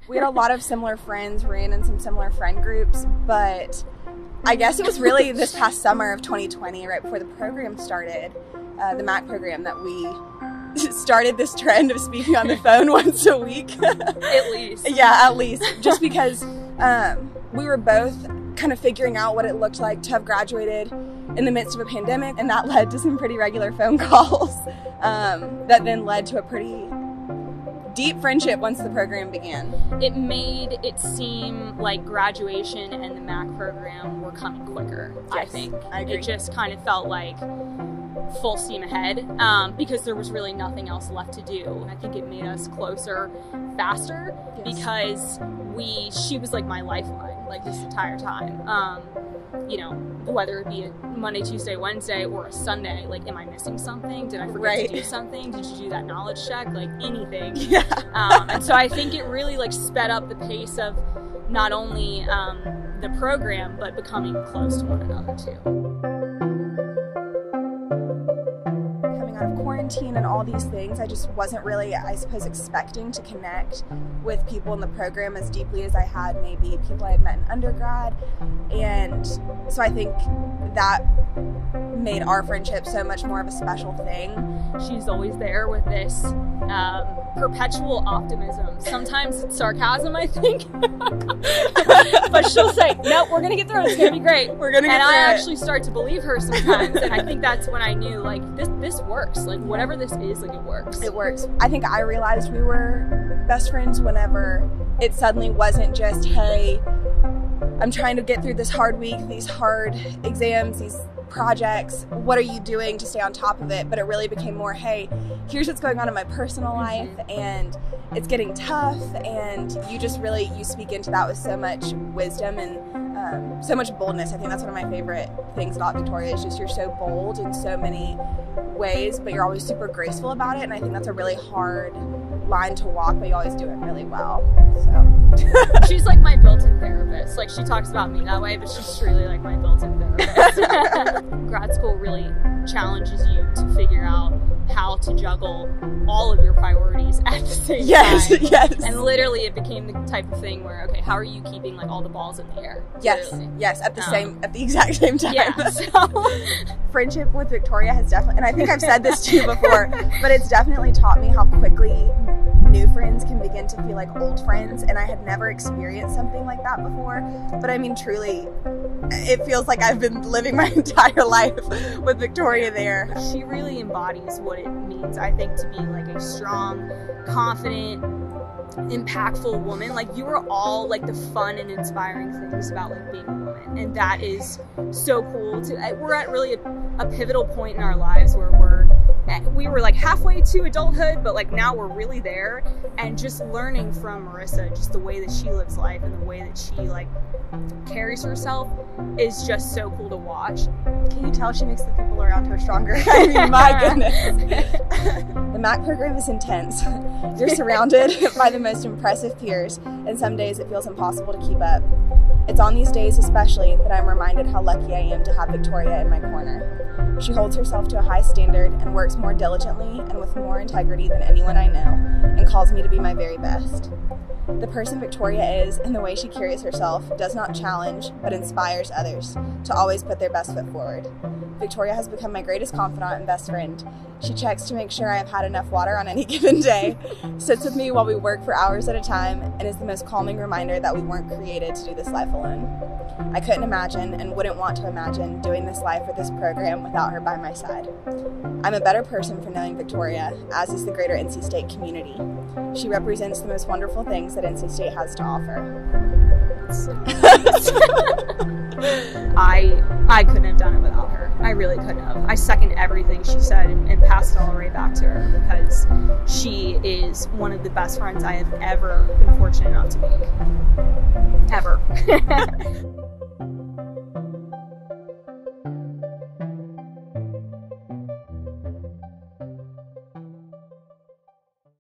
We had a lot of similar friends, ran in some similar friend groups, but I guess it was really this past summer of 2020, right before the program started, the MAC program, that we started this trend of speaking on the phone once a week. At least. Yeah, at least. Just because we were both kind of figuring out what it looked like to have graduated in the midst of a pandemic, and that led to some pretty regular phone calls that then led to a pretty deep friendship once the program began. It made it seem like graduation and the MAC program were coming quicker, Yes, I think. I agree. It just kind of felt like full steam ahead because there was really nothing else left to do. I think it made us closer faster because she was like my lifeline like this entire time. You know, whether it be a Monday, Tuesday, Wednesday, or a Sunday, like, am I missing something? Did I forget to do something? Did you do that knowledge check? Like, anything. Yeah. And so I think it really, like, sped up the pace of not only the program, but becoming close to one another, too. Of quarantine and all these things, I just wasn't really, I suppose, expecting to connect with people in the program as deeply as I had maybe people I had met in undergrad. And so I think that made our friendship so much more of a special thing. She's always there with this perpetual optimism. Sometimes it's sarcasm, I think. But she'll say, no, we're going to get through it. It's going to be great. We're going to get through it. And I actually start to believe her sometimes. And I think that's when I knew, like, this works. Like, whatever this is, like, it works. It works. I think I realized we were best friends whenever it suddenly wasn't just, hey, I'm trying to get through this hard week, these hard exams, these projects, what are you doing to stay on top of it? But it really became more, hey, here's what's going on in my personal life, and it's getting tough, and you speak into that with so much wisdom and so much boldness. I think that's one of my favorite things about Victoria, is just you're so bold in so many ways, but you're always super graceful about it, and I think that's a really hard line to walk, but you always do it really well. So she's like my built-in therapist. Like, she talks about me that way, but she's truly like my built-in therapist. Grad school really challenges you to figure out how to juggle all of your priorities at the same time. Yes. And literally it became the type of thing where, okay, how are you keeping like all the balls in the air? Yes, literally. yes, at the exact same time. Yeah, so. Friendship with Victoria has definitely, and I think I've said this to you before, but it's definitely taught me how quickly new friends can begin to feel like old friends, and I had never experienced something like that before. But I mean, truly, it feels like I've been living my entire life with Victoria there. She really embodies what it means, I think, to be like a strong, confident, impactful woman. Like, you are all like the fun and inspiring things about like being a woman, and that is so cool. We're at really a pivotal point in our lives where we were like halfway to adulthood, but like now we're really there, and just learning from Marissa, just the way that she lives life and the way that she like carries herself is just so cool to watch. Can you tell she makes the people around her stronger? I mean, my goodness. The MAC program is intense. You're surrounded by the most impressive peers, and some days it feels impossible to keep up. It's on these days especially that I'm reminded how lucky I am to have Victoria in my corner. She holds herself to a high standard and works more diligently and with more integrity than anyone I know, and calls me to be my very best. The person Victoria is, and the way she carries herself, does not challenge, but inspires others to always put their best foot forward. Victoria has become my greatest confidant and best friend. She checks to make sure I have had enough water on any given day, sits with me while we work for hours at a time, and is the most calming reminder that we weren't created to do this life alone. I couldn't imagine, and wouldn't want to imagine, doing this life or this program without her by my side. I'm a better person for knowing Victoria, as is the greater NC State community. She represents the most wonderful things that NC State has to offer. I couldn't have done it without her. I really couldn't have. I second everything she said and passed it all right back to her, because she is one of the best friends I have ever been fortunate enough to make. Ever.